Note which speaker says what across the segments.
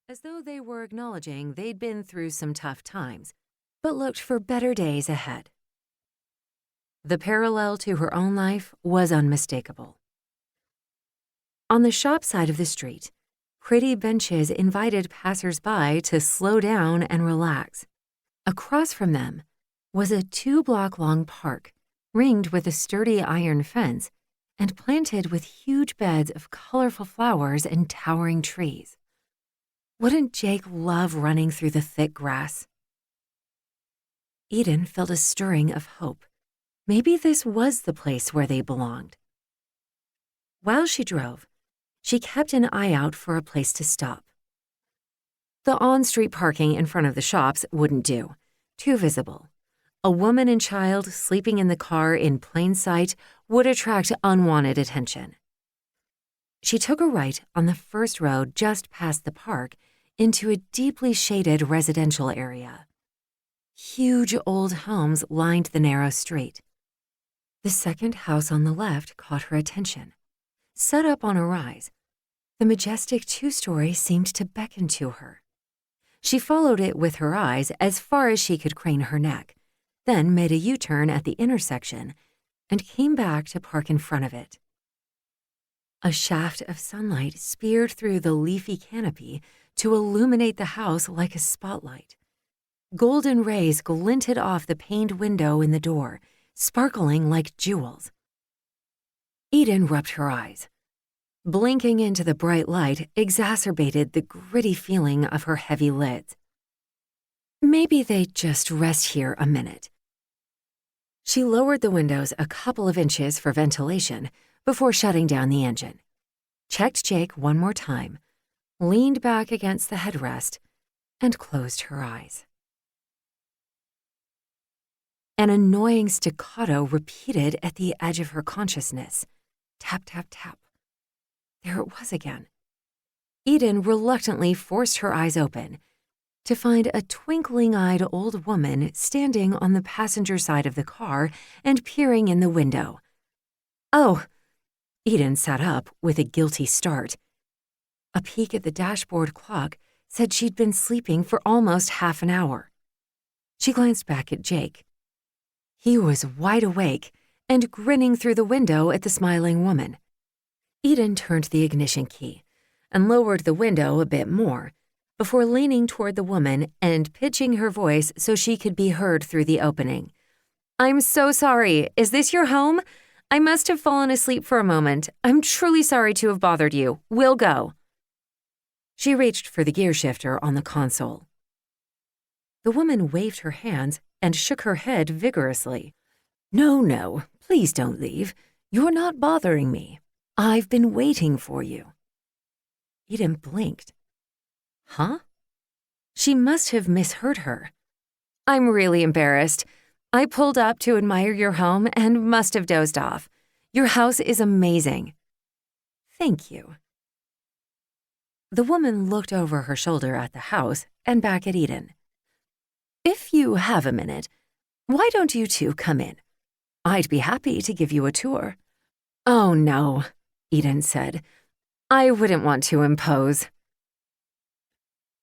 Speaker 1: as though they were acknowledging they'd been through some tough times, but looked for better days ahead. The parallel to her own life was unmistakable. On the shop side of the street, pretty benches invited passers-by to slow down and relax. Across from them was a 2-block-long park, ringed with a sturdy iron fence and planted with huge beds of colorful flowers and towering trees. Wouldn't Jake love running through the thick grass? Eden felt a stirring of hope. Maybe this was the place where they belonged. While she drove, she kept an eye out for a place to stop. The on-street parking in front of the shops wouldn't do. Too visible. A woman and child sleeping in the car in plain sight would attract unwanted attention. She took a right on the first road just past the park into a deeply shaded residential area. Huge old homes lined the narrow street. The second house on the left caught her attention. Set up on a rise, the majestic 2-story seemed to beckon to her. She followed it with her eyes as far as she could crane her neck, then made a U-turn at the intersection and came back to park in front of it. A shaft of sunlight speared through the leafy canopy to illuminate the house like a spotlight. Golden rays glinted off the paned window in the door, sparkling like jewels. Eden rubbed her eyes. Blinking into the bright light exacerbated the gritty feeling of her heavy lids. Maybe they'd just rest here a minute. She lowered the windows a couple of inches for ventilation before shutting down the engine, checked Jake one more time, leaned back against the headrest, and closed her eyes. An annoying staccato repeated at the edge of her consciousness. Tap, tap, tap. There it was again. Eden reluctantly forced her eyes open to find a twinkling-eyed old woman standing on the passenger side of the car and peering in the window. Oh! Eden sat up with a guilty start. A peek at the dashboard clock said she'd been sleeping for almost half an hour. She glanced back at Jake. He was wide awake and grinning through the window at the smiling woman. Eden turned the ignition key and lowered the window a bit more before leaning toward the woman and pitching her voice so she could be heard through the opening. "I'm so sorry. Is this your home? I must have fallen asleep for a moment. I'm truly sorry to have bothered you. We'll go." She reached for the gear shifter on the console. The woman waved her hands and shook her head vigorously. No, please don't leave. You're not bothering me. I've been waiting for you." Eden blinked. Huh? She must have misheard her. "I'm really embarrassed. I pulled up to admire your home and must have dozed off. Your house is amazing." "Thank you." The woman looked over her shoulder at the house and back at Eden. "If you have a minute, why don't you two come in? I'd be happy to give you a tour." "Oh, no," Eden said. "I wouldn't want to impose."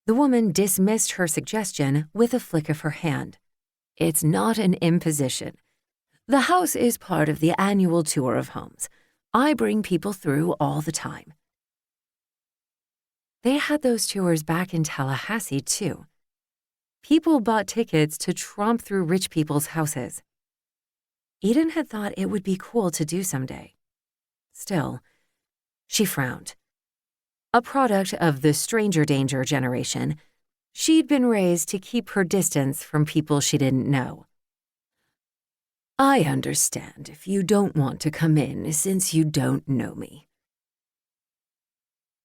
Speaker 1: The woman dismissed her suggestion with a flick of her hand. "It's not an imposition. The house is part of the annual tour of homes. I bring people through all the time." They had those tours back in Tallahassee, too. People bought tickets to tromp through rich people's houses. Eden had thought it would be cool to do someday. Still, she frowned. A product of the stranger danger generation, she'd been raised to keep her distance from people she didn't know. "I understand if you don't want to come in since you don't know me."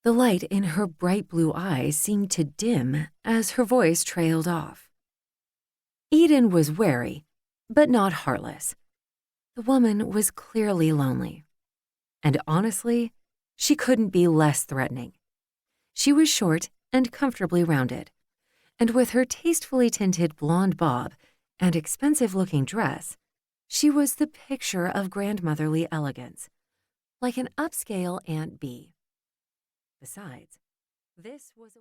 Speaker 1: The light in her bright blue eyes seemed to dim as her voice trailed off. Eden was wary, but not heartless. The woman was clearly lonely. And honestly, she couldn't be less threatening. She was short and comfortably rounded, and with her tastefully tinted blonde bob and expensive-looking dress, she was the picture of grandmotherly elegance, like an upscale Aunt Bee. Besides, this was a